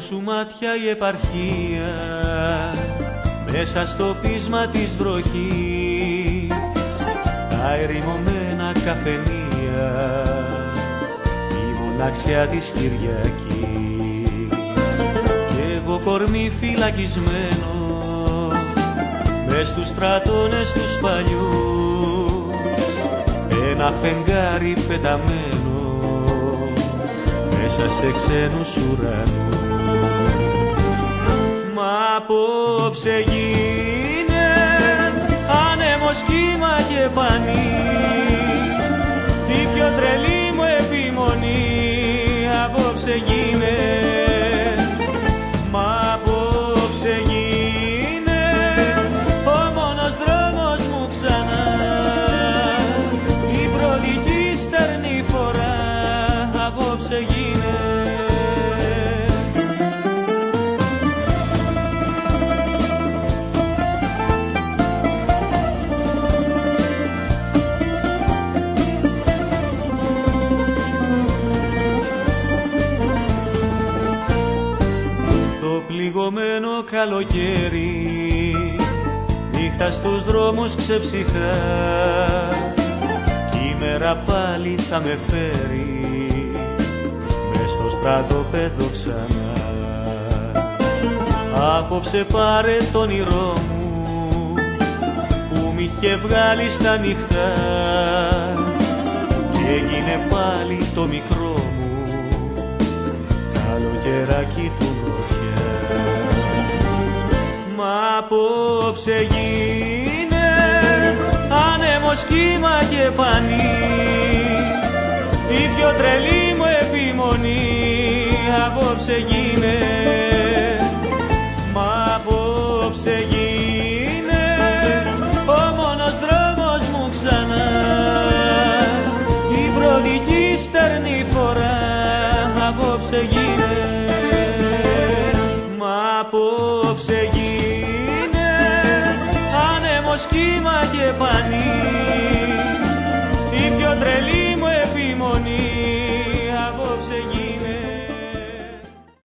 δυο σου μάτια η επαρχία μέσα στο πείσμα της βροχής, τα ερημωμένα καφενεία, η μοναξιά της Κυριακής. Κι εγώ κορμί φυλακισμένο μες στους στρατώνες τους παλιούς, ένα φεγγάρι πεταμένο μέσα σε ξένους ουρανούς. Μα απόψε γίνε άνεμος, κύμα και πανί, η πιο τρελή μου επιμονή. Απόψε γίνε, μα απόψε γίνε ο μόνος δρόμος μου ξανά, η προδική στερνή φορά. Απόψε γίνε. Το πληγωμένο καλοκαίρι νύχτα στους δρόμους ξεψυχά, κι η μέρα πάλι θα με φέρει μες στο στρατοπέδο ξανά. Απόψε πάρε το όνειρό μου που μ' είχε βγάλει στα νυχτά και έγινε πάλι το μικρό μου καλοκαιράκι του νοτιά. Μα απόψε γίνε άνεμος, κύμα και πανί, η πιο τρελή μου επιμονή. Απόψε γίνε, μα απόψε γίνε ο μόνος δρόμος μου ξανά, η προδική στερνή φορά. Απόψε γίνε, μα απόψε γίνε άνεμος, κύμα και πανί, η πιο τρελή μου επιμονή. Απόψε γίνε.